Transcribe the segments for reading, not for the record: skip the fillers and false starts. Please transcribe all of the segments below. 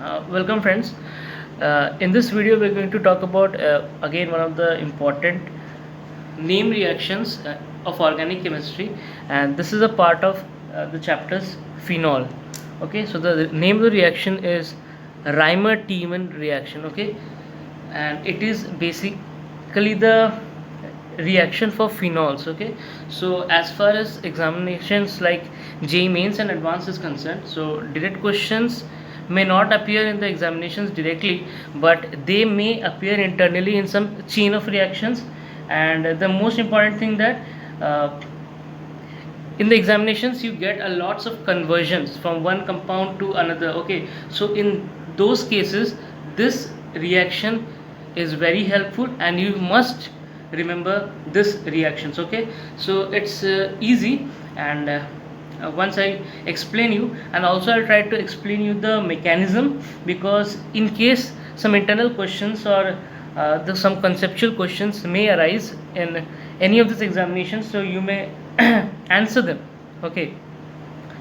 Welcome friends. In this video we're going to talk about again one of the important name reactions of organic chemistry, and this is a part of the chapters phenol. Okay, so the name of the reaction is Reimer-Tiemann reaction. Okay, and it is basically the reaction for phenols. Okay, so as far as examinations like JEE Mains and Advanced is concerned, so direct questions may not appear in the examinations directly, but they may appear internally in some chain of reactions. And the most important thing that in the examinations you get a lots of conversions from one compound to another. Okay, so in those cases this reaction is very helpful and you must remember this reactions. Okay, so it's easy, and once I explain you, and also I'll try to explain you the mechanism, because in case some internal questions or some conceptual questions may arise in any of these examinations, so you may answer them. Okay,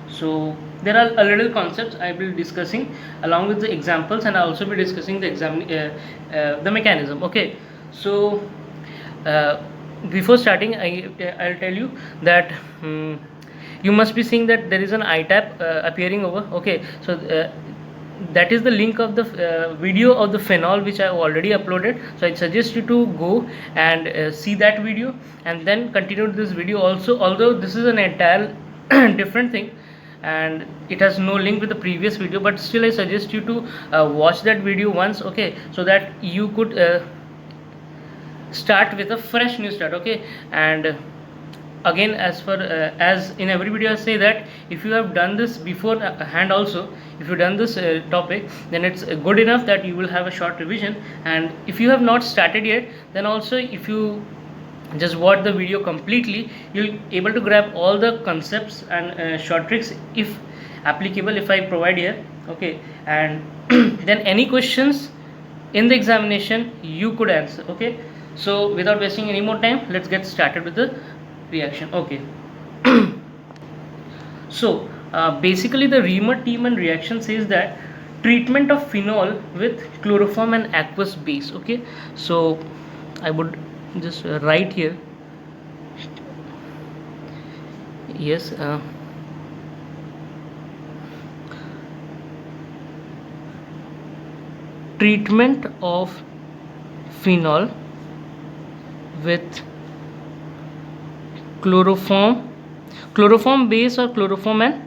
so there are a little concepts I will be discussing along with the examples, and I'll also be discussing the mechanism. Okay, so uh, before starting I'll tell you that you must be seeing that there is an ITAP appearing over. Okay, so that is the link of the video of the phenol which I have already uploaded. So I suggest you to go and see that video and then continue this video also, although this is an entire different thing and it has no link with the previous video, but still I suggest you to watch that video once. Okay, so that you could start with a fresh new start. Okay, and again, as in every video I say that if you have done this before hand also, if you done this topic, then it's good enough that you will have a short revision. And if you have not started yet, then also if you just watch the video completely, you'll able to grab all the concepts and short tricks if applicable, if I provide here. Okay, and then any questions in the examination you could answer. Okay, so without wasting any more time, let's get started with the reaction. Okay, so basically the Reimer-Tiemann reaction says that treatment of phenol with chloroform and aqueous base. Okay, so I would just write here. Yes, treatment of phenol with chloroform base or chloroform and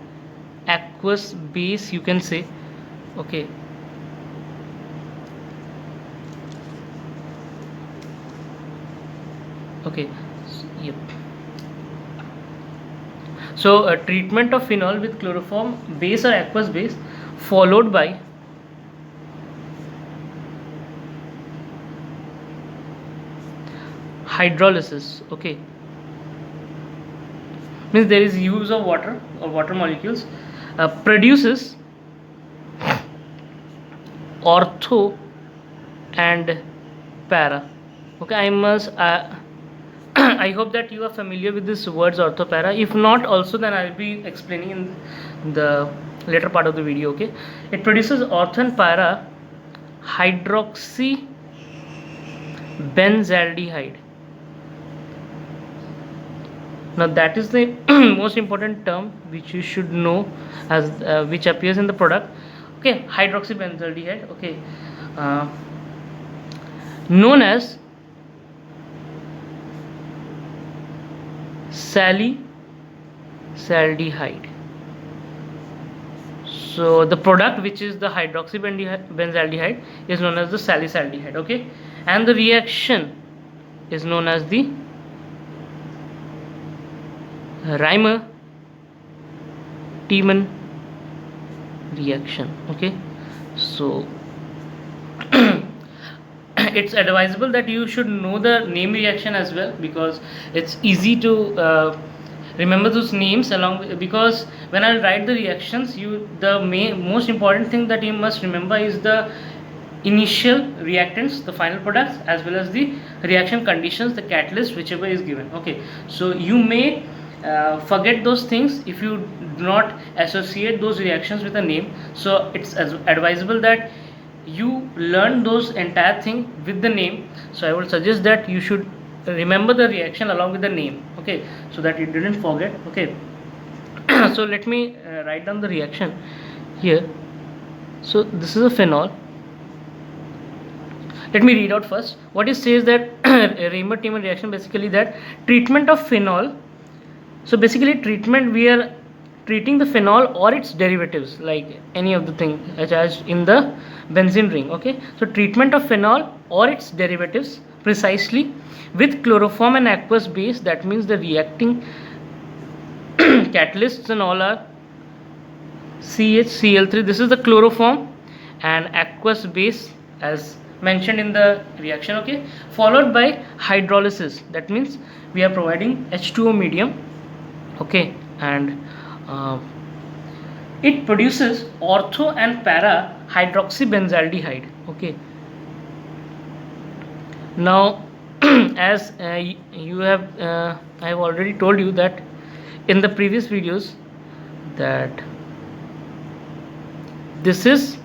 aqueous base, you can say. Okay, okay, yep. So treatment of phenol with chloroform base or aqueous base followed by hydrolysis. Okay, means there is use of water or water molecules, produces ortho and para. Okay, I must I hope that you are familiar with these words ortho para. If not also, then I will be explaining in the later part of the video. Okay, it produces ortho and para hydroxy benzaldehyde. Now that is the most important term which you should know, as which appears in the product. Okay, hydroxybenzaldehyde. Okay, known as salicylaldehyde. So the product which is the hydroxybenzaldehyde is known as the salicylaldehyde. Okay, and the reaction is known as the Reimer-Tiemann reaction. Okay, so it's advisable that you should know the name reaction as well, because it's easy to remember those names along with, because when I write the reactions, the most important thing that you must remember is the initial reactants, the final products, as well as the reaction conditions, the catalyst, whichever is given. Okay, so you may forget those things if you do not associate those reactions with a name. So it's advisable that you learn those entire thing with the name. So I would suggest that you should remember the reaction along with the name, okay, so that you didn't forget, okay. So let me write down the reaction here. So this is a phenol. Let me read out first what it says, that Raymer-Tiemann reaction, basically that treatment of phenol. So basically treatment, we are treating the phenol or its derivatives, like any of the thing as in the benzene ring, okay. So treatment of phenol or its derivatives precisely with chloroform and aqueous base, that means the reacting catalysts and all are CHCl3, this is the chloroform, and aqueous base as mentioned in the reaction, okay, followed by hydrolysis, that means we are providing H2O medium, okay, and it produces ortho and para hydroxybenzaldehyde, okay. Now as you have I have already told you that in the previous videos that this is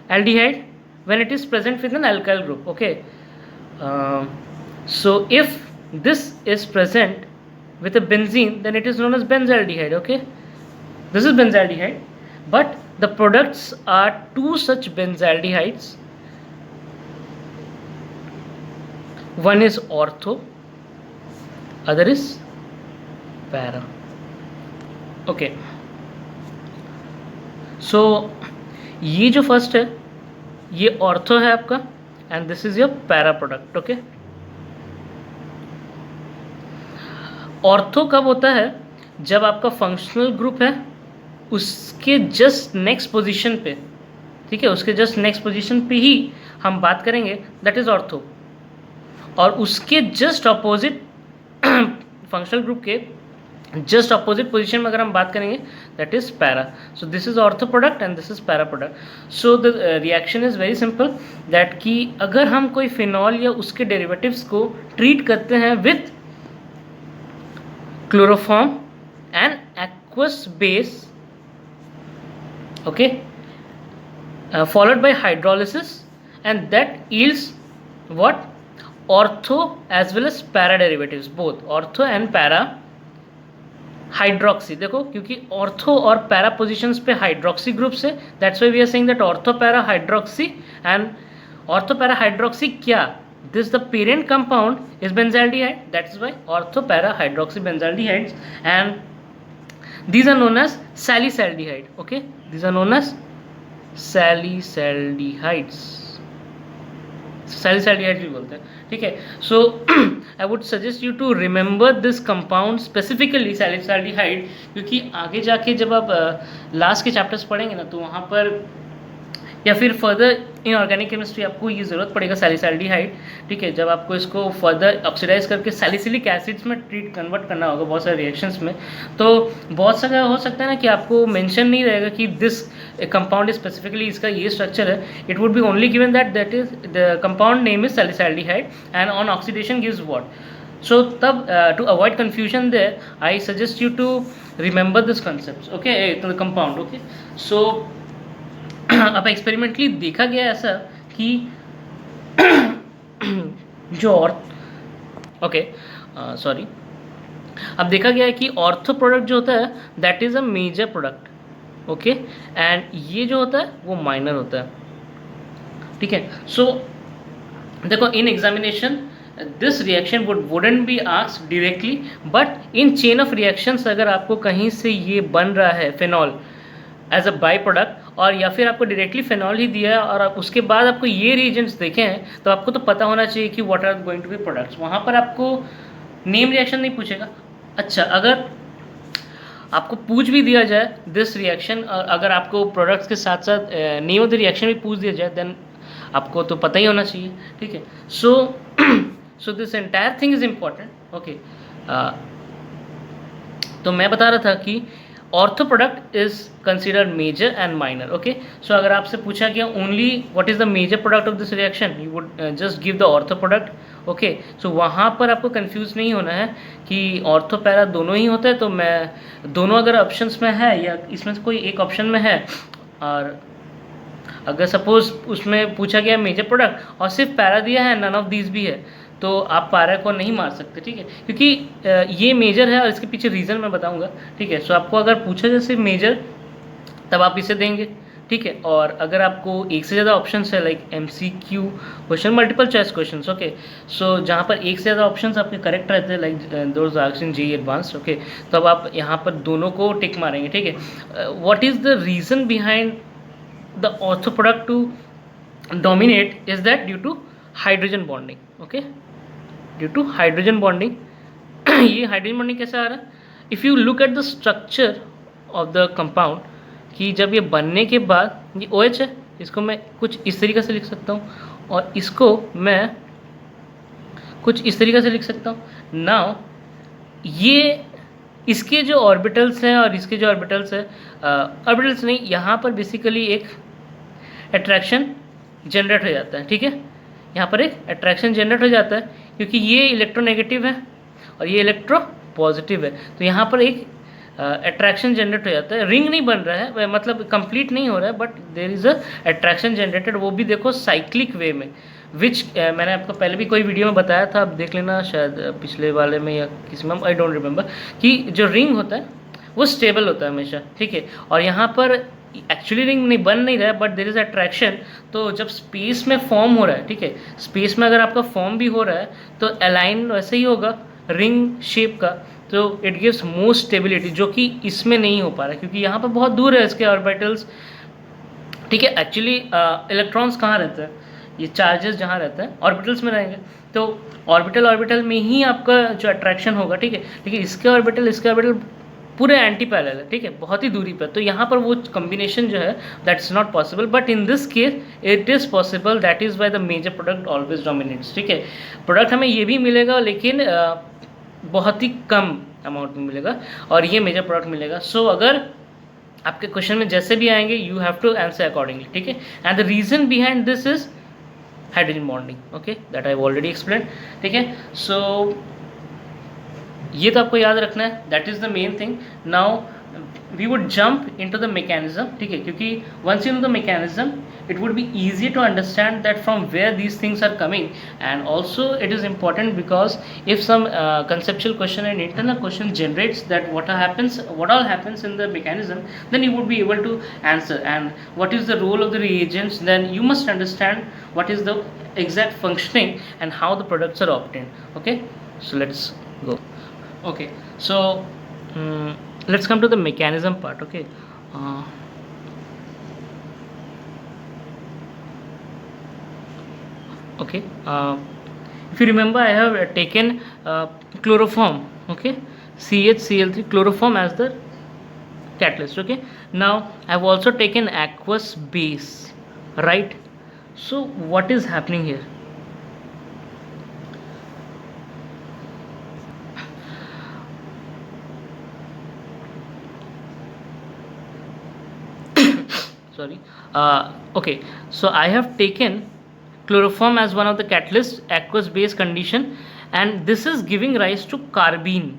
aldehyde when it is present with an alkyl group, okay. So if this is present with a benzene, then it is known as benzaldehyde, okay. This is benzaldehyde, but the products are two such benzaldehydes. One is ortho, other is para, okay. So ये जो first है ये ortho है आपका, and this is your para product, okay. Ortho कब होता है? जब आपका फंक्शनल ग्रुप है उसके जस्ट नेक्स्ट पोजीशन पे, ठीक है, उसके जस्ट नेक्स्ट पोजीशन पे ही हम बात करेंगे, दैट इज ऑर्थो. और उसके जस्ट अपोजिट फंक्शनल ग्रुप के जस्ट अपोजिट पोजीशन में अगर हम बात करेंगे, that is para. So this is ortho product and this is para product. So the reaction is very simple, that कि अगर हम कोई फिनॉल या उसके डेरिवेटिव्स को ट्रीट करते हैं with chloroform and aqueous base, okay, followed by hydrolysis, and that yields what? Ortho as well as para derivatives, both ortho and para hydroxy. देखो क्योंकि ऑर्थो और पैरा पोजिशंस पे हाइड्रोक्सी ग्रुप्स है, that's why we are saying that ortho para hydroxy. And ortho para hydroxy क्या? This the parent compound is benzaldehyde, that's why ortho para hydroxy benzaldehydes, and these are known as salicylides, okay, these are known as salicylides, salicylides भी बोलते हैं, ठीक है. So I would suggest you to remember this compound specifically salicylaldehyde, क्योंकि आगे जाके जब आप लास्ट के चैप्टर्स पढ़ेंगे ना, तो वहाँ पर या फिर फर्दर इन ऑर्गेनिक केमिस्ट्री आपको ये ज़रूरत पड़ेगा सैलिसाइल्डिहाइड, ठीक है. जब आपको इसको फर्दर ऑक्सीडाइज करके सैलिसिलिक एसिड्स में कन्वर्ट करना होगा बहुत सारे रिएक्शंस में, तो बहुत सा हो सकता है ना कि आपको मेंशन नहीं रहेगा कि दिस कंपाउंड स्पेसिफिकली इसका ये स्ट्रक्चर है. It would be only given that is the compound name is salicylaldehyde and on oxidation gives what. So तब to avoid confusion there, I suggest you to remember this concept, okay, the compound, okay. So अब experimentally देखा गया ऐसा कि जो sorry, अब देखा गया है कि ऑर्थो प्रोडक्ट जो होता है that is a major product, okay, and ये जो होता है वो माइनर होता है, ठीक है. सो देखो in examination this reaction wouldn't be asked directly, but in chain of reactions अगर आपको कहीं से ये बन रहा है phenol as a by product, और या फिर आपको डायरेक्टली फिनॉल ही दिया है और उसके बाद आपको ये रिएजेंट्स देखे हैं, तो आपको तो पता होना चाहिए कि what are going to be products. वहाँ पर आपको नेम रिएक्शन नहीं पूछेगा. अच्छा, अगर आपको पूछ भी दिया जाए दिस रिएक्शन, अगर आपको प्रोडक्ट्स के साथ साथ नेम ऑफ द रिएक्शन भी पूछ दिया जाए, देन आपको तो पता ही होना चाहिए, ठीक है. So this entire thing is important, okay. तो मैं बता रहा था कि ortho product is considered major and minor, okay. So अगर आपसे पूछा गया only what is the major product of this reaction, you would just give the ortho product okay. So वहाँ पर आपको कंफ्यूज नहीं होना है कि ऑर्थो पैरा दोनों ही होता है, तो मैं दोनों अगर ऑप्शंस में है या इसमें से कोई एक ऑप्शन में है, और अगर सपोज उसमें पूछा गया मेजर प्रोडक्ट और सिर्फ पैरा दिया है, नन ऑफ दीज भी है, तो आप पैरा को नहीं मार सकते, ठीक है, क्योंकि ये मेजर है और इसके पीछे रीज़न मैं बताऊंगा, ठीक है। सो आपको अगर पूछा जाए सिर्फ मेजर, तब आप इसे देंगे, ठीक है। और अगर आपको एक से ज़्यादा ऑप्शन है, like MCQ question, multiple choice question, okay, so जहाँ पर एक से ज़्यादा ऑप्शन आपके करेक्ट रहते हैं, like those asked in JEE advance, okay, तो अब आप यहाँ पर दोनों को टिक मारेंगे, ठीक है। What is the reason behind the ortho product to dominate is that due to hydrogen bonding, okay, due to hydrogen bonding. ये हाइड्रोजन बॉन्डिंग कैसे आ रहा है? If you look at the structure of the compound, कि जब ये बनने के बाद ये OH है, इसको मैं कुछ इस तरीके से लिख सकता हूँ और इसको मैं कुछ इस तरीके से लिख सकता हूँ। नाउ ये इसके जो ऑर्बिटल्स हैं और इसके जो ऑर्बिटल्स हैं, ऑर्बिटल्स नहीं, यहाँ पर बेसिकली एक अट्रैक्शन जनरेट हो जाता है, ठीक है, यहाँ पर एक अट्रैक्शन जनरेट हो जाता है, क्योंकि ये इलेक्ट्रोनेगेटिव है और ये इलेक्ट्रो पॉजिटिव है, तो यहाँ पर एक अट्रैक्शन जनरेट हो जाता है। रिंग नहीं बन रहा है, मतलब कंप्लीट नहीं हो रहा है, but there is a attraction generated, वो भी देखो साइक्लिक वे में, विच मैंने आपको पहले भी कोई वीडियो में बताया था, आप देख लेना शायद पिछले वाले में या किसी में, आई डोंट रिमेंबर, कि जो रिंग होता है वो स्टेबल होता है हमेशा, ठीक है। और यहाँ पर एक्चुअली रिंग नहीं बन नहीं रहा है, बट देयर इज़ अट्रैक्शन, तो जब स्पेस में फॉर्म हो रहा है, ठीक है, स्पेस में अगर आपका फॉर्म भी हो रहा है तो अलाइन वैसे ही होगा रिंग शेप का, तो इट गिव्स मोर स्टेबिलिटी, जो कि इसमें नहीं हो पा रहा है, क्योंकि यहाँ पर बहुत दूर है इसके ऑर्बिटल्स, ठीक है। एक्चुअली इलेक्ट्रॉन्स कहाँ रहते हैं, ये चार्जेस जहाँ रहते हैं ऑर्बिटल्स में रहेंगे, तो ऑर्बिटल में ही आपका जो अट्रैक्शन होगा, ठीक है, लेकिन इसके ऑर्बिटल पूरे एंटी पैरेलल है, ठीक है, बहुत ही दूरी पर, तो यहाँ पर वो कॉम्बिनेशन जो है that's not possible, but in this case it is possible, that is why the major product always dominates, ठीक है। प्रोडक्ट हमें ये भी मिलेगा, लेकिन बहुत ही कम अमाउंट में मिलेगा, और ये मेजर प्रोडक्ट मिलेगा। सो अगर आपके क्वेश्चन में जैसे भी आएंगे, you have to answer accordingly, ठीक है। And the reason behind this is hydrogen bonding, okay, that I already explain, ठीक है। सो ये तो आपको याद रखना है, that is the main thing. Now we would jump into the mechanism, ठीक है, क्योंकि once you know the mechanism it would be easier to understand that from where these things are coming, and also it is important because if some conceptual question and internal question generates that what all happens in the mechanism, then you would be able to answer, and what is the role of the reagents, then you must understand what is the exact functioning and how the products are obtained, okay. So let's go, okay, so let's come to the mechanism part, okay. Okay, if you remember, I have taken chloroform, okay, CHCl3 chloroform as the catalyst, okay. Now I have also taken aqueous base, right? So what is happening here? Sorry, okay, so I have taken chloroform as one of the catalysts, aqueous base condition, and this is giving rise to carbene,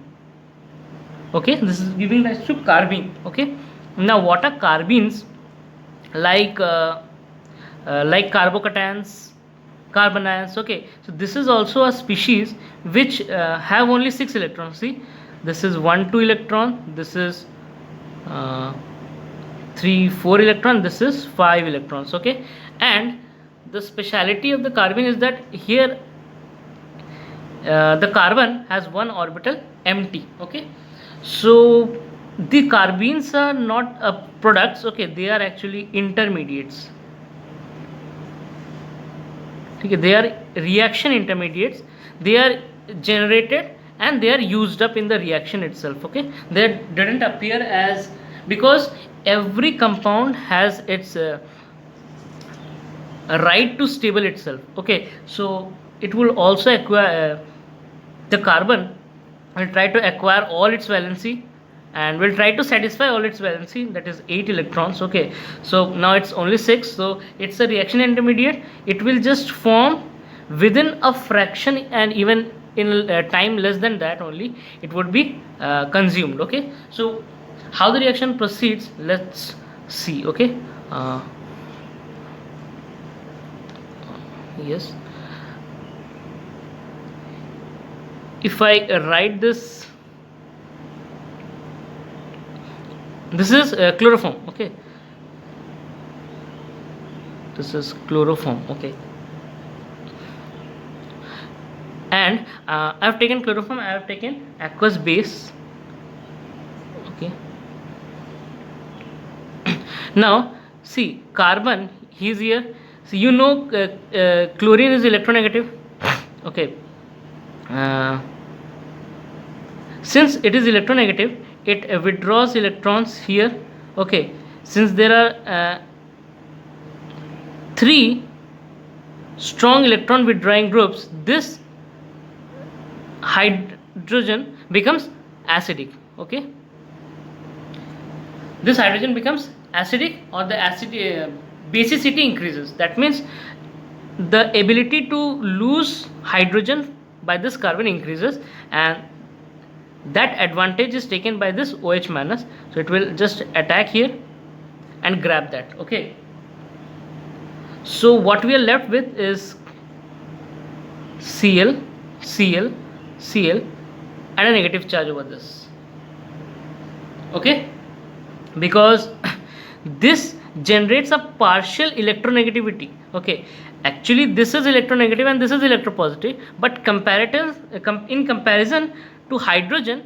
okay, this is giving rise to carbene, okay. Now what are carbenes? Like carbocations, carbanions, okay. So this is also a species which have only 6 electrons. See, this is 1 2 electron, this is 3 4 electron, this is 5 electrons, okay. And the speciality of the carbene is that here the carbon has one orbital empty, okay. So the carbenes are not products, okay, they are actually intermediates, okay, they are reaction intermediates, they are generated and they are used up in the reaction itself, okay. They didn't appear as, because every compound has its a right to stable itself, okay. So it will also acquire the carbon will try to acquire all its valency and will try to satisfy all its valency, that is 8 electrons, okay. So now it's only 6, so it's a reaction intermediate, it will just form within a fraction and even in time less than that only it would be consumed. Okay, so how the reaction proceeds, let's see. Okay, yes, if I write this, this is chloroform. Okay, this is chloroform. Okay, and I have taken chloroform, I have taken aqueous base. Okay, now see, carbon, he is here. So you know chlorine is electronegative. Okay, since it is electronegative, it withdraws electrons here. Okay, since there are 3 strong electron withdrawing groups, this hydrogen becomes acidic. Okay, this hydrogen becomes acidic, or the basicity increases. That means the ability to lose hydrogen by this carbon increases, and that advantage is taken by this OH minus. So it will just attack here and grab that. Okay, so what we are left with is Cl, Cl, Cl, and a negative charge over this. Okay, because this generates a partial electronegativity. Okay, actually this is electronegative and this is electropositive, but in comparison to hydrogen,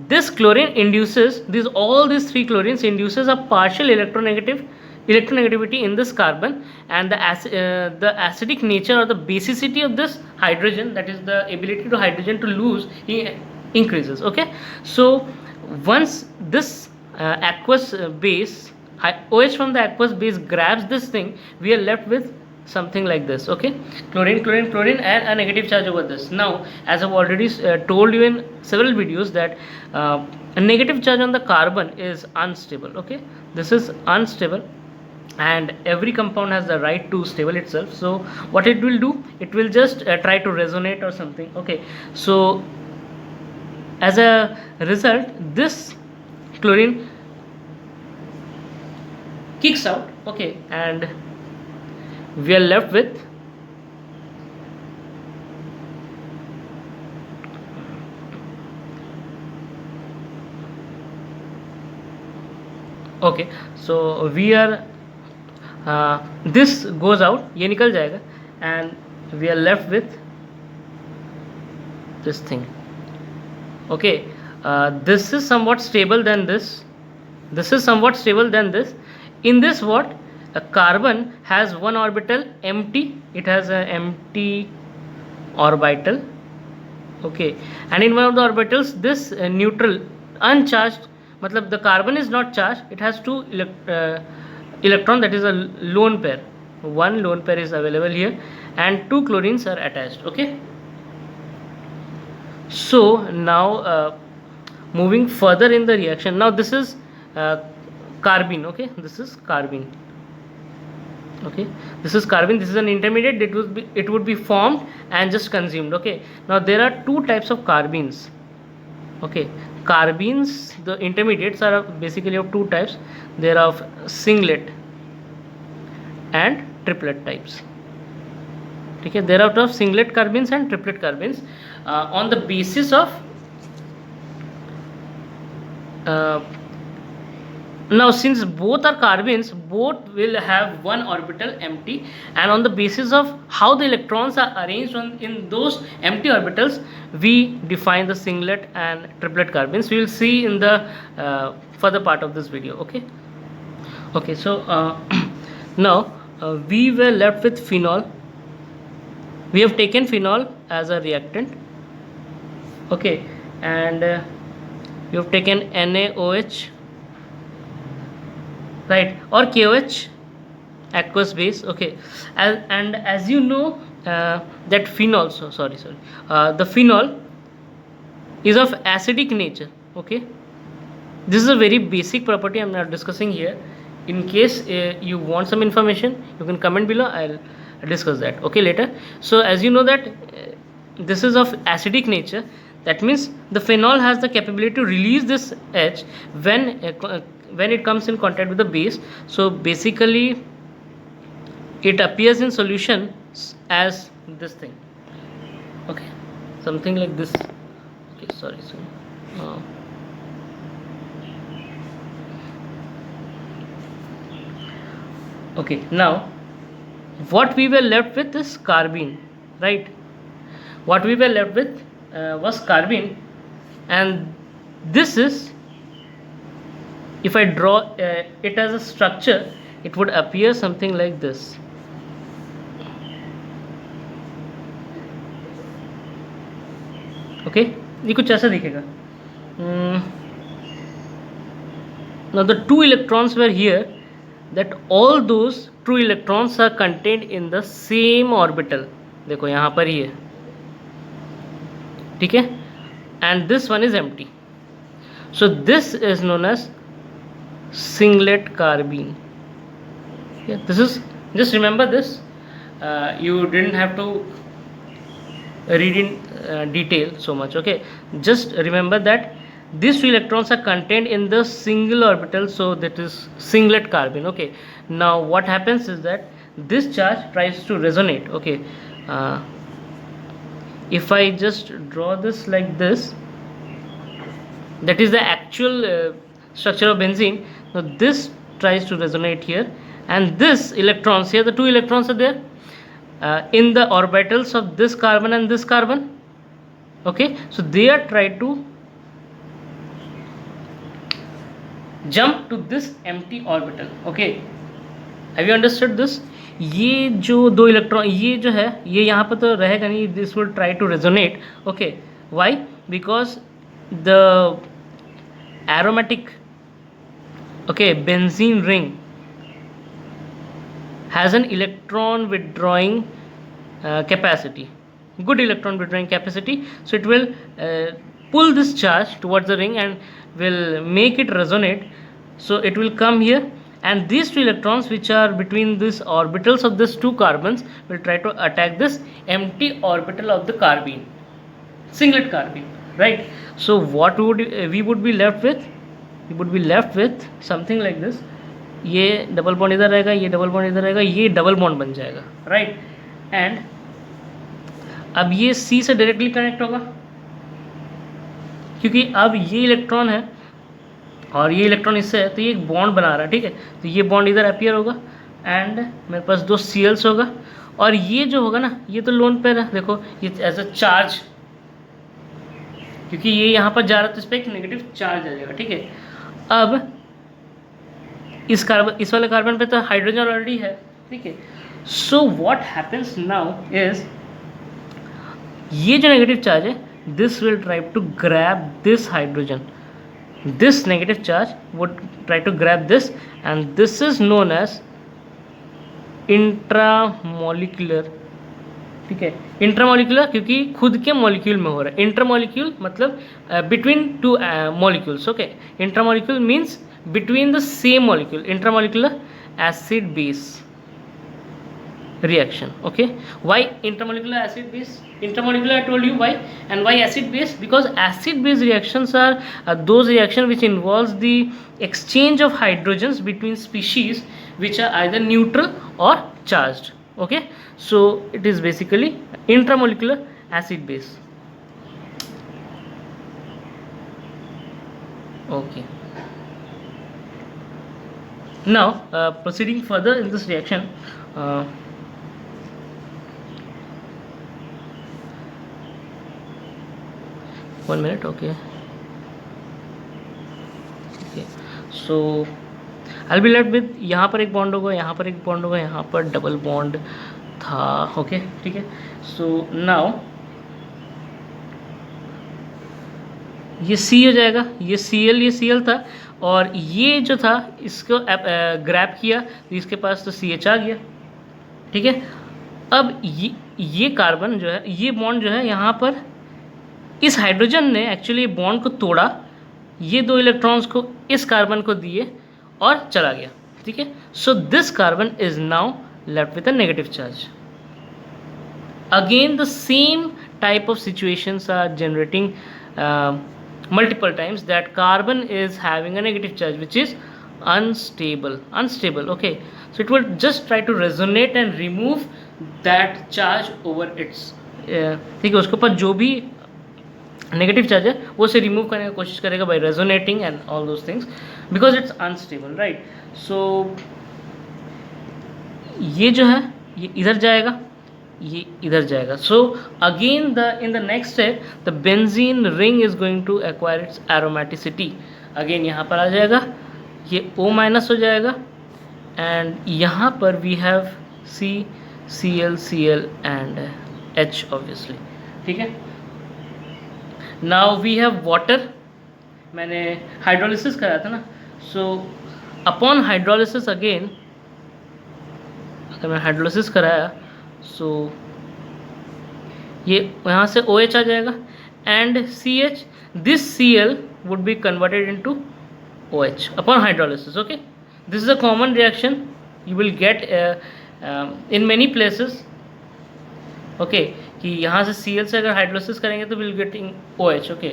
this chlorine induces all these 3 chlorines induces a partial electronegativity in this carbon, and the acidic nature or the basicity of this hydrogen, that is the ability to hydrogen to lose, increases. Okay, so once this aqueous base, OH from the aqueous base grabs this thing, we are left with something like this. Okay, chlorine, chlorine, chlorine, and a negative charge over this. Now, as I've already told you in several videos, that a negative charge on the carbon is unstable. Okay, this is unstable, and every compound has the right to stable itself. So what it will do, it will just try to resonate or something. Okay, so as a result, this chlorine kicks out. Okay, and we are left with okay, so we are this goes out, ये निकल जाएगा, and we are left with this thing. Okay, this is somewhat stable than this. This is somewhat stable than this. In this, what a carbon has one orbital empty. It has an empty orbital. Okay, and in one of the orbitals, this neutral, uncharged, matlab the carbon is not charged. It has 2 electron, that is a lone pair. One lone pair is available here, and 2 chlorines are attached. Okay, so now moving further in the reaction, now this is carbene. Okay, this is carbene. Okay, this is carbene, this is an intermediate. It would be formed and just consumed. Okay, now there are 2 types of carbenes. Okay, carbenes, the intermediates, are basically of 2 types. They are of singlet and triplet types. Okay, there are of singlet carbenes and triplet carbenes on the basis of now, since both are carbenes, both will have one orbital empty, and on the basis of how the electrons are arranged in those empty orbitals, we define the singlet and triplet carbenes. We will see in the further part of this video. Okay, okay, so now we were left with phenol. We have taken phenol as a reactant. Okay, and we have taken NaOH, right, or KOH, aqueous base. Okay, and as you know that phenol, the phenol is of acidic nature. Okay, this is a very basic property I'm not discussing here. In case you want some information, you can comment below. I'll discuss that, okay, later. So as you know that this is of acidic nature, that means the phenol has the capability to release this H when it comes in contact with the base. So basically it appears in solution as this thing, okay, something like this. Okay, sorry, okay, now what we were left with is carbene, right? What we were left with was carbene, and this is, if I draw it as a structure, it would appear something like this. Okay, ये कुछ ऐसा दिखेगा. Now the two electrons were here, that all those two electrons are contained in the same orbital. देखो यहाँ पर ही है, ठीक है, and this one is empty. So this is known as singlet carbene. Yeah, this is, just remember this. You didn't have to read in detail so much, okay. Just remember that these two electrons are contained in the single orbital, so that is singlet carbene, okay. Now what happens is that this charge tries to resonate, okay. If I just draw this like this, that is the actual structure of benzene. Now this tries to resonate here, and this electrons here, the two electrons are there in the orbitals of this carbon and this carbon, okay. So they are trying to jump to this empty orbital, okay. Have you understood this? ये जो दो electron, ये जो है ये यहाँ पर तो रहेगा नहीं, this will try to resonate, okay. Why? Because the aromatic, okay, benzene ring has an electron withdrawing capacity, good electron withdrawing capacity. So it will pull this charge towards the ring and will make it resonate. So it will come here, and these two electrons which are between these orbitals of these two carbons will try to attack this empty orbital of the carbene, singlet carbene, right? So what would we would be left with? We would be left with something like this. ये double bond इधर रहेगा, ये double bond इधर रहेगा, ये double bond बन जाएगा, right. And अब ये C से डायरेक्टली कनेक्ट होगा, क्योंकि अब ये इलेक्ट्रॉन है और ये इलेक्ट्रॉन इससे है, तो ये एक बॉन्ड बना रहा है, ठीक है. तो ये बॉन्ड इधर अपीयर होगा एंड मेरे पास दो Cls होगा, और ये जो होगा ना, ये तो लोन पेयर है, देखो ये एज अ चार्ज, क्योंकि ये यहाँ पर जा रहा है तो इस पर एक नेगेटिव चार्ज आ जाएगा, ठीक है. अब इस कार्बन, इस वाले कार्बन पे तो हाइड्रोजन ऑलरेडी है, ठीक है. So what happens now is, ये जो नेगेटिव चार्ज है, this will try to grab this hydrogen, this negative charge would try to grab this, and this is known as intramolecular, ठीक है. इंट्रामोलिकुलर क्योंकि खुद के मॉलिक्यूल में हो रहा है. इंट्रामोलिक्यूल मतलब between two molecules, okay. Intramolecule means between the same molecule, intramolecular acid base reaction, okay. Why intramolecular acid base? Intramolecular I told you why, and why acid base? Because acid base reactions are those reactions which involves the exchange of hydrogens between species which are either neutral or charged, okay. So it is basically intramolecular acid base, okay. Now proceeding further in this reaction, one minute, okay. Okay, so I'll be left with, यहाँ पर एक bond होगा, यहाँ पर एक bond होगा, यहाँ पर डबल बॉन्ड था, ओके, ठीक है. सो नाउ ये C हो जाएगा, ये Cl, ये Cl था, और ये जो था इसको ग्रैब किया तो इसके पास तो CH आ गया, ठीक है. अब ये कार्बन जो है, ये बॉन्ड जो है यहाँ पर, इस हाइड्रोजन ने एक्चुअली बॉन्ड को तोड़ा, ये दो इलेक्ट्रॉन्स को इस कार्बन को दिए और चला गया, ठीक है. So this carbon is now left with a negative charge, again the same type of situations are generating multiple times, that carbon is having a negative charge which is unstable. Okay, so it will just try to resonate and remove that charge over its ठीक है, उसके ऊपर जो भी negative charge है वो उसे remove करने की कोशिश करेगा by resonating and all those things because it's unstable, right. So ये जो है ये इधर जाएगा, ये इधर जाएगा। So again in the next step the benzene ring is going to acquire its aromaticity. Again यहाँ पर आ जाएगा, ये O माइनस हो जाएगा एंड यहाँ पर we have Cl and H obviously, ठीक है। नाउ वी हैव वाटर, मैंने हाइड्रोलिसिस कराया था ना, सो अपॉन हाइड्रोलिसिस अगेन अगर मैं हाइड्रोलिसिस कराया सो ये यहाँ से OH आ जाएगा and CH, this Cl would be converted into OH upon hydrolysis. Okay, this is a common reaction you will get in many places. Okay, कि यहाँ से Cl से अगर हाइड्रोलिसिस करेंगे तो will getting OH. Okay,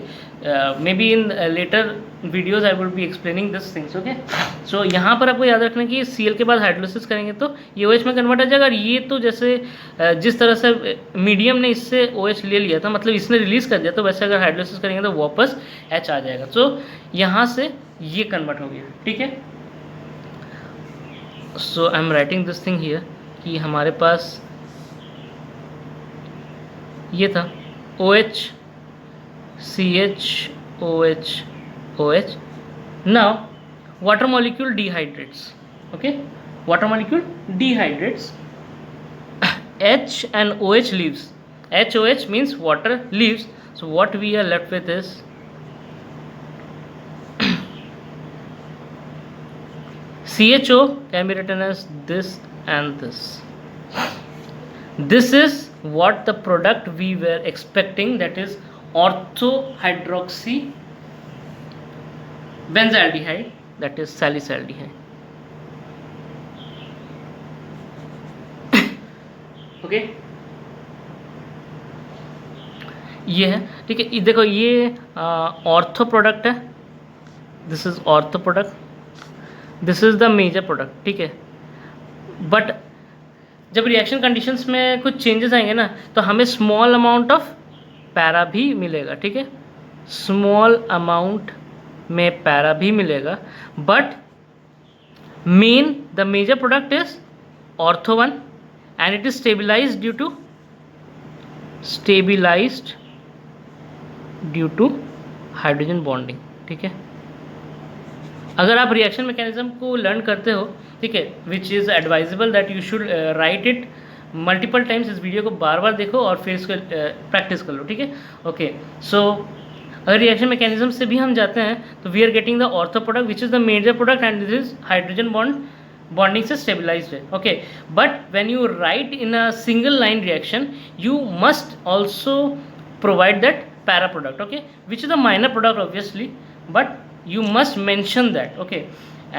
may be in later videos I will be explaining this things. Okay, so यहाँ पर आपको याद रखना कि Cl के बाद हाइड्रोलिसिस करेंगे तो ये OH में कन्वर्ट हो जाएगा. और ये तो जैसे जिस तरह से मीडियम ने इससे OH ले लिया था, मतलब इसने रिलीज कर दिया, तो वैसे अगर हाइड्रोलिसिस करेंगे तो वापस H आ जाएगा. सो यहाँ से ये कन्वर्ट हो गया. ठीक है, so I am writing this thing here कि हमारे पास ये था OH CH OH OH. Now water molecule dehydrates. Okay, water molecule dehydrates. H and OH leaves. HOH means water leaves. So what we are left with is CHO can be written as this and this. This is what the product we were expecting, that is orthohydroxy benzaldehyde, that is salicylaldehyde. Okay, ये है. ठीक है, देखो ये ortho product है, this is ortho product, this is the major product. ठीक है, but जब रिएक्शन कंडीशंस में कुछ चेंजेस आएंगे ना, तो हमें स्मॉल अमाउंट ऑफ पैरा भी मिलेगा. ठीक है, स्मॉल अमाउंट में पैरा भी मिलेगा, but main the major product is ortho 1 and it is stabilised due to hydrogen bonding. ठीक है, अगर आप रिएक्शन मैकेनिज्म को लर्न करते हो, ठीक है, which is advisable that you should write it multiple times. इस वीडियो को बार बार देखो और फिर इसको प्रैक्टिस कर लो. ठीक है, ओके. सो अगर रिएक्शन मैकेनिज्म से भी हम जाते हैं तो we are getting the ortho product which is the major product and this is hydrogen bonding से स्टेबिलाइज्ड है. Okay, but when you write in a single line reaction you must also provide that para product. Okay, which is the minor product obviously, but you must mention that. Okay,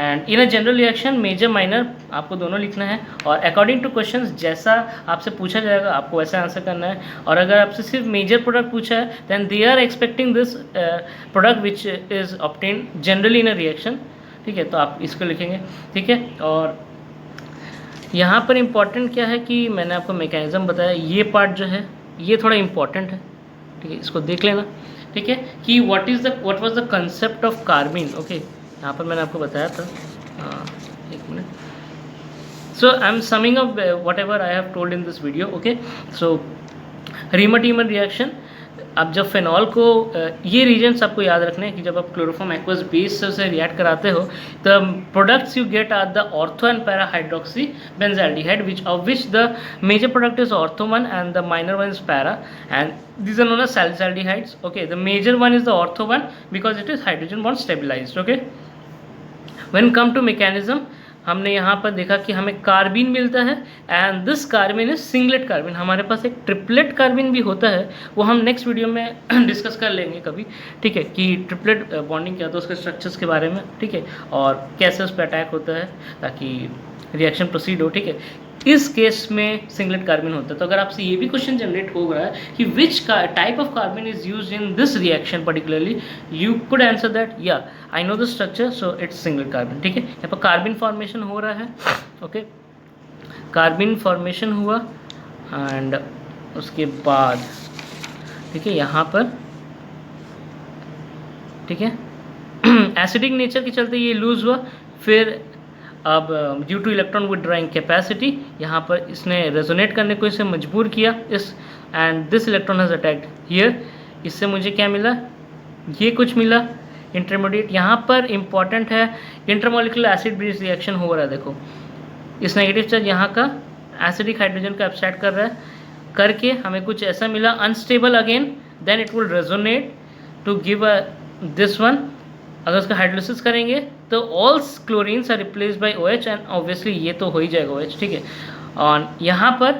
and in a general reaction major minor आपको दोनों लिखना है, और according to questions जैसा आपसे पूछा जाएगा आपको वैसा आंसर करना है. और अगर आपसे सिर्फ मेजर प्रोडक्ट पूछा है then they are expecting this product which is obtained generally in a reaction. ठीक है, तो आप इसको लिखेंगे. ठीक है, और यहाँ पर इम्पॉर्टेंट क्या है कि मैंने आपको मैकेनिज्म बताया, ये पार्ट जो है ये थोड़ा इम्पॉर्टेंट है. ठीक है, इसको देख लेना. ठीक है, कि what was the concept of कार्बिन. Okay, यहाँ पर मैंने आपको बताया था. एक minute. So I M summing up what ever I have told in this video. Okay, so reamer-teamer reaction. अब जब फेनॉल को ये रीजन्स आपको याद रखने हैं कि जब आप क्लोरोफॉर्म एक्वस बेस से रिएक्ट कराते हो the products you get are the ortho and para hydroxy benzaldehyde of which the major product is ortho 1 and the minor one is para and these are known as salicylaldehydes. Okay, the major one is the ortho one because it is hydrogen bond stabilized. Okay, when come to mechanism हमने यहाँ पर देखा कि हमें carbene मिलता है and this carbene is singlet carbene. हमारे पास एक ट्रिपलेट कार्बिन भी होता है, वो हम नेक्स्ट वीडियो में डिस्कस कर लेंगे कभी. ठीक है, कि ट्रिपलेट बॉन्डिंग क्या होता है, उसके स्ट्रक्चर्स के बारे में. ठीक है, और कैसे उस पर अटैक होता है ताकि रिएक्शन प्रोसीड हो. ठीक है, इस केस में सिंगलेट कार्बन होता है। तो अगर आपसे ये भी क्वेश्चन जनरेट हो रहा है कि which type of carbon is used in this reaction particularly, you could answer that या I know the structure so it's singlet carbon. ठीक है, यहाँ पर कार्बन फॉर्मेशन हो रहा है। ओके, कार्बन फॉर्मेशन हुआ एंड उसके बाद ठीक है यहाँ पर ठीक है एसिडिक नेचर के चलते ये लूज हुआ। फिर अब due two electron withdrawing capacity यहाँ पर इसने रेजोनेट करने को इसे मजबूर किया इस, and this electron has attacked here. इससे मुझे क्या मिला, ये कुछ मिला इंटरमीडिएट। यहाँ पर इंपॉर्टेंट है इंटरमोलिकुलर एसिड बेस रिएक्शन हो रहा है। देखो इस नेगेटिव चार्ज यहाँ का एसिडिक हाइड्रोजन का एब्स्ट्रैक्ट कर रहा है, करके हमें कुछ ऐसा मिला unstable again, then it will resonate to give a this one. अगर उसका हाइड्रोलिसिस करेंगे तो all chlorines are replace by OH and obviously ये तो हो ही जाएगा OH। ठीक है, और यहाँ पर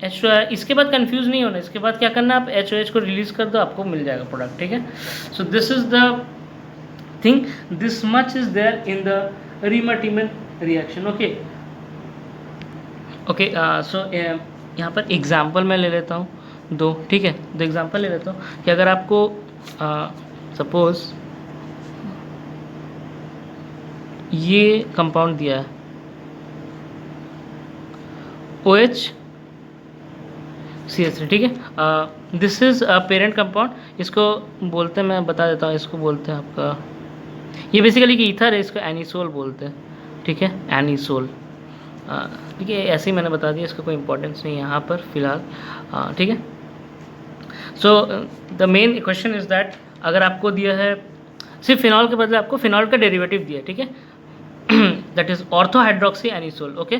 H2 है। इसके बाद कंफ्यूज नहीं होना, इसके बाद क्या करना, आप HOH को रिलीज कर दो, आपको मिल जाएगा प्रोडक्ट। ठीक है, so this is the thing, this much is there in the Reimer Tiemann reaction. Okay okay, so यहाँ पर एग्जाम्पल मैं ले लेता हूँ दो। ठीक है, दो एग्जाम्पल ले लेता हूँ कि अगर आपको सपोज ये कंपाउंड दिया है OH CH3। ठीक है, this is a parent compound, इसको बोलते हैं, मैं बता देता हूँ, इसको बोलते हैं आपका, ये बेसिकली कि ईथर है, इसको एनिसोल बोलते हैं। ठीक है, एनिसोल। ठीक है, ऐसे ही मैंने बता दिया, इसका कोई इंपॉर्टेंस नहीं है यहाँ पर फिलहाल। ठीक है, so the main question is that अगर आपको दिया है सिर्फ फिनॉल के बदले आपको फिनॉल का डेरिवेटिव दिया है। ठीक है, that is ऑर्थोहाइड्रोक्सी anisole. Okay,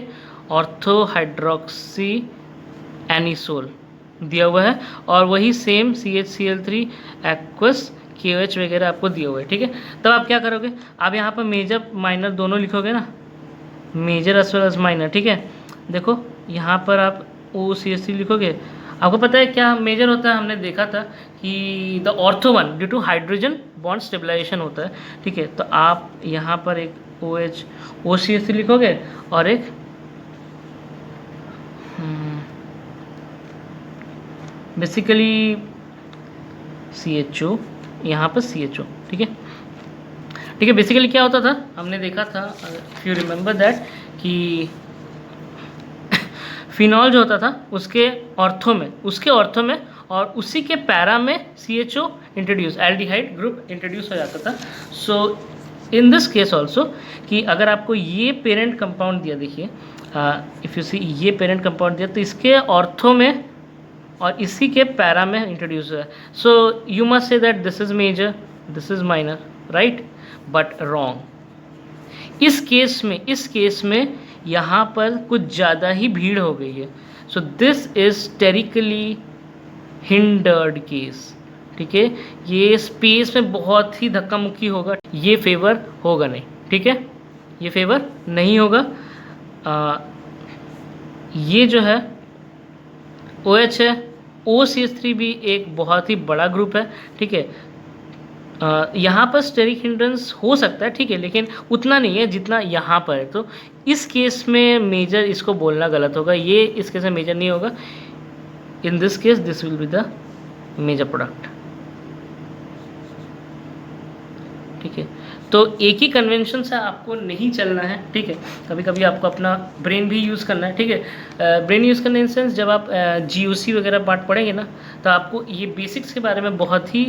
ऑर्थोहाइड्रोक्सी anisole दिया हुआ है, और वही सेम CHCl3 एक्वस KOH वगैरह आपको दिया हुआ है। ठीक है, तब आप क्या करोगे, आप यहाँ पर मेजर माइनर दोनों लिखोगे ना, major as well as minor. ठीक है, देखो यहाँ पर आप OCH3 लिखोगे। आपको पता है क्या मेजर होता है, हमने देखा था कि the ortho one due to hydrogen bond stabilisation होता है। ठीक है, तो आप यहाँ पर एक OCH3 लिखोगे और एक बेसिकली CHO, यहाँ पर CHO। ठीक है, ठीक है, बेसिकली क्या होता था, हमने देखा था इफ यू रिमेंबर दैट कि फिनॉल जो होता था उसके ऑर्थो में और उसी के पैरा में CHO introduce, aldehyde group introduce हो जाता था। सो इन दिस केस ऑल्सो कि अगर आपको ये पेरेंट कंपाउंड दिया, देखिए इफ़ यू सी ये पेरेंट कंपाउंड दिया, तो इसके ऑर्थो में और इसी के पैरा में इंट्रोड्यूस हुआ है। So you must say that this is major, this is minor, right, but wrong. इस केस में यहाँ पर कुछ ज़्यादा ही भीड़ हो गई है। So this is sterically hindered case. ठीक है, ये स्पेस में बहुत ही धक्का मुक्की होगा, ये फेवर होगा नहीं। ठीक है, ये फेवर नहीं होगा। ये जो है OH है, OCH3 भी एक बहुत ही बड़ा ग्रुप है। ठीक है, यहाँ पर स्टेरिक हिंड्रेंस हो सकता है, ठीक है, लेकिन उतना नहीं है जितना यहाँ पर है। तो इस केस में मेजर इसको बोलना गलत होगा, ये इस केस में मेजर नहीं होगा। In this case this will be the major product. ठीक है, तो एक ही कन्वेंशन से आपको नहीं चलना है। ठीक है, कभी कभी आपको अपना ब्रेन भी यूज़ करना है। ठीक है, ब्रेन यूज़ करने इन सेंस जब आप GOC वगैरह पार्ट पढ़ेंगे ना, तो आपको ये बेसिक्स के बारे में बहुत ही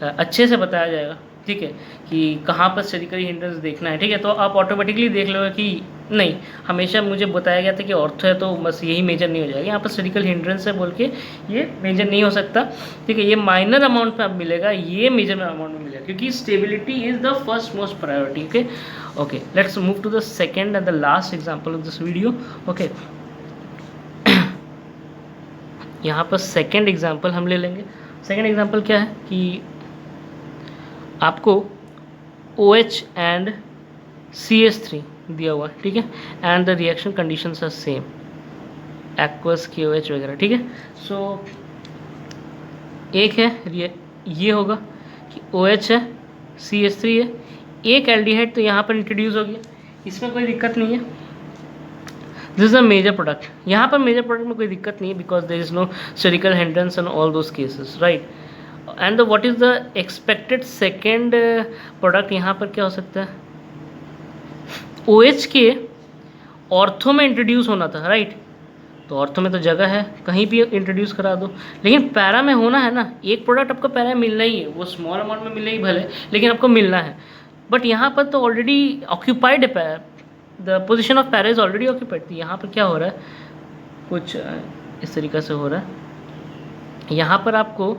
अच्छे से बताया जाएगा। ठीक है, कि कहाँ पर स्टेरिकली हिंड्रेंस देखना है। ठीक है, तो आप ऑटोमेटिकली देख लोगे कि नहीं, हमेशा मुझे बताया गया था कि ऑर्थो है तो बस यही मेजर नहीं हो जाएगा, यहाँ पर स्टेरिकल हिंड्रेंस है बोल के ये मेजर नहीं हो सकता। ठीक है, ये माइनर अमाउंट में अब मिलेगा, ये मेजर अमाउंट में मिलेगा, क्योंकि stability is the first most priority. Okay okay, let's move to the second and the last example of this video. Okay, यहाँ पर सेकेंड एग्जाम्पल हम ले लेंगे। सेकेंड एग्जाम्पल क्या है कि आपको OH एंड CH3 दिया हुआ है। ठीक है, and the reaction conditions are same, aqueous KOH वगैरह। ठीक है, सो एक है ये होगा कि OH है, CH3 है, एक एल्डिहाइड तो यहाँ पर इंट्रोड्यूस हो गया, इसमें कोई दिक्कत नहीं है। This is a major product. यहाँ पर मेजर प्रोडक्ट में कोई दिक्कत नहीं है because there is no sterical hindrance in all those cases, right. And what is the expected second product, यहाँ पर क्या हो सकता है, OH के ऑर्थो में इंट्रोड्यूस होना था, राइट। तो ऑर्थो में तो जगह है, कहीं भी इंट्रोड्यूस करा दो, लेकिन पैरा में होना है ना, एक प्रोडक्ट आपको पैरा में मिलना ही है, वो स्मॉल अमाउंट में मिले ही भले, लेकिन आपको मिलना है। बट यहाँ पर तो ऑलरेडी ऑक्यूपाइड है, the position of para is already occupied. तो यहाँ पर क्या हो रहा है, कुछ इस तरीक़े से हो रहा है। यहाँ पर आपको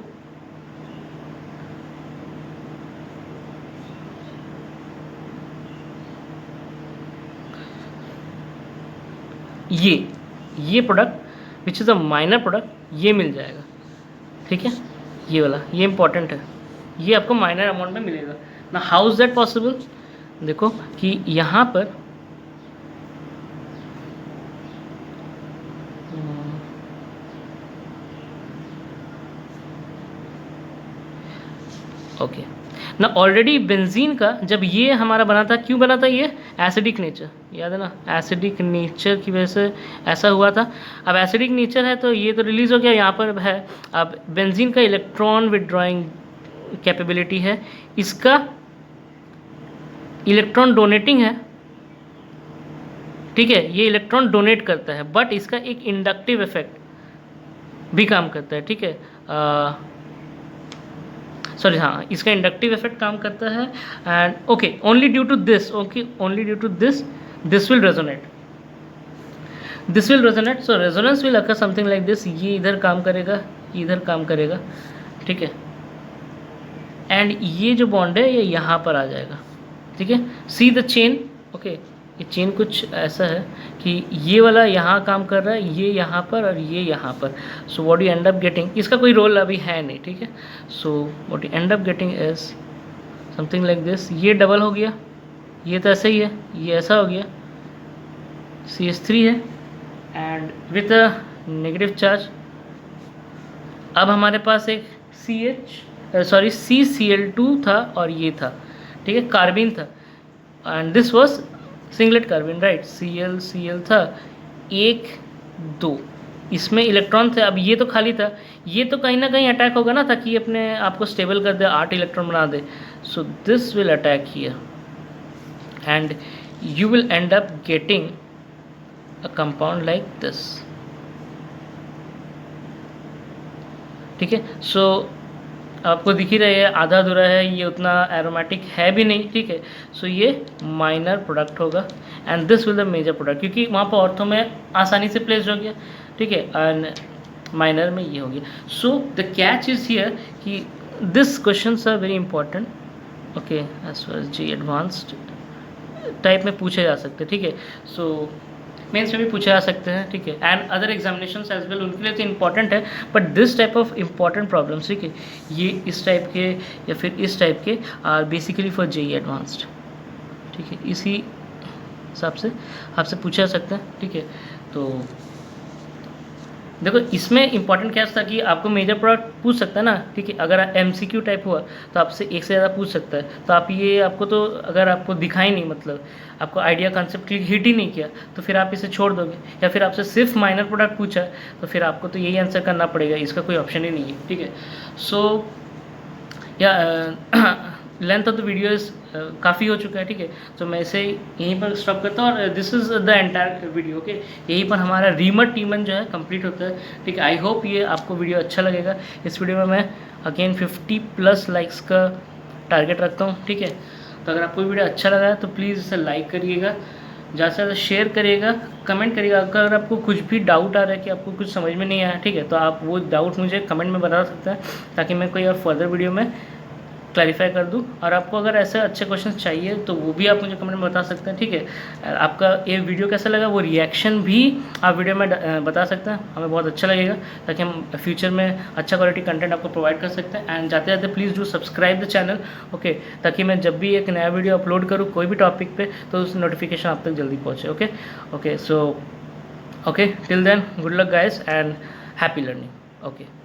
ये product which is a minor product ये मिल जाएगा, ठीक है। ये वाला ये इंपॉर्टेंट है, ये आपको माइनर अमाउंट में मिलेगा ना। हाउ इज़ दैट पॉसिबल, देखो कि यहाँ पर ओके ना, ऑलरेडी बेंजीन का जब ये हमारा बना था, क्यों बना था, ये एसिडिक नेचर, याद है ना, एसिडिक नेचर की वजह से ऐसा हुआ था। अब एसिडिक नेचर है तो ये तो रिलीज़ हो गया, यहाँ पर है। अब बेंजीन का इलेक्ट्रॉन विड्रॉइंग कैपेबिलिटी है, इसका इलेक्ट्रॉन डोनेटिंग है, ठीक है, ये इलेक्ट्रॉन डोनेट करता है, बट इसका एक इंडक्टिव इफेक्ट भी काम करता है, ठीक है। सॉरी, हाँ, इसका इंडक्टिव इफेक्ट काम करता है। And okay, only due to this, okay, only due to this will resonate, this will resonate. So resonance will occur something like this, ये इधर काम करेगा, इधर काम करेगा, ठीक है। एंड ये जो बॉन्ड है ये यहाँ पर आ जाएगा, ठीक है। सी द चेन, ओके, ये चेन कुछ ऐसा है कि ये वाला यहाँ काम कर रहा है, ये यहाँ पर और ये यहाँ पर। So what you and up getting, इसका कोई रोल अभी है नहीं, ठीक है। So what you and up getting is something like this, ये डबल हो गया, ये तो ऐसा ही है, ये ऐसा हो गया, CH3 है and with a negative charge. अब हमारे पास एक CCl2 था और ये था, ठीक है, कार्बिन था, and this was singlet कार्बिन, right. Cl था, 1 2, इसमें इलेक्ट्रॉन थे। अब ये तो खाली था, ये तो कहीं ना कहीं अटैक होगा ना, ताकि अपने आप को स्टेबल कर दे, 8 इलेक्ट्रॉन बना दे। So this will attack here and you will end up getting a compound like this, ठीक है। सो आपको दिख ही रहा है, आधा अधूरा है, ये उतना एरोमेटिक है भी नहीं, ठीक है। सो ये माइनर प्रोडक्ट होगा and this will the major product, क्योंकि वहाँ पर ऑर्थो में आसानी से प्लेस हो गया, ठीक है, एंड माइनर में ये हो गया। So the catch is here कि this questions are very important, okay, as far as JEE advanced type में पूछे जा सकते हैं, ठीक है। सो मेंस में भी पूछे जा सकते हैं, ठीक है, and other examinations as well, उनके लिए तो इंपॉर्टेंट है। But this type of important problems, ठीक है, ये इस टाइप के या फिर इस टाइप के are basically for JEE advanced, ठीक है, इसी हिसाब से आपसे पूछा जा सकता है, ठीक है। तो देखो इसमें इंपॉर्टेंट क्या था कि आपको मेजर प्रोडक्ट पूछ सकता है ना, ठीक है। अगर MCQ टाइप हुआ तो आपसे एक से ज़्यादा पूछ सकता है, तो आप ये आपको तो अगर आपको दिखाई नहीं, मतलब आपको आइडिया कॉन्सेप्ट हिट ही नहीं किया, तो फिर आप इसे छोड़ दोगे। या फिर आपसे सिर्फ माइनर प्रोडक्ट पूछा तो फिर आपको तो यही आंसर करना पड़ेगा, इसका कोई ऑप्शन ही नहीं है, ठीक है। सो या length of the video is काफ़ी हो चुका है, ठीक है। तो मैं इसे यहीं पर स्टॉप करता हूँ और this is the entire video, okay. यहीं पर हमारा रीमट टीमन जो है कंप्लीट होता है, ठीक है। आई होप ये आपको वीडियो अच्छा लगेगा। इस वीडियो में मैं अगेन 50+ लाइक्स का टारगेट रखता हूँ, ठीक है। तो अगर आपको वीडियो अच्छा लगा है तो प्लीज़ इसे लाइक करिएगा, ज़्यादा से ज़्यादा शेयर करिएगा, कमेंट करिएगा। अगर आपको कुछ भी डाउट आ रहा है कि आपको कुछ समझ में नहीं आया, ठीक है, तो आप वो डाउट मुझे कमेंट में बता सकते हैं, ताकि मैं कोई और फर्दर वीडियो में क्लैरिफाई कर दूं। और आपको अगर ऐसे अच्छे क्वेश्चंस चाहिए तो वो भी आप मुझे कमेंट में बता सकते हैं, ठीक है। आपका ये वीडियो कैसा लगा वो रिएक्शन भी आप वीडियो में बता सकते हैं, हमें बहुत अच्छा लगेगा, ताकि हम फ्यूचर में अच्छा क्वालिटी कंटेंट आपको प्रोवाइड कर सकते हैं। एंड जाते जाते please do subscribe the channel, okay, ताकि मैं जब भी एक नया वीडियो अपलोड करूँ कोई भी टॉपिक पे तो उस नोटिफिकेशन आप तक जल्दी पहुँचे, okay. So okay, till then good luck guys and happy learning, okay.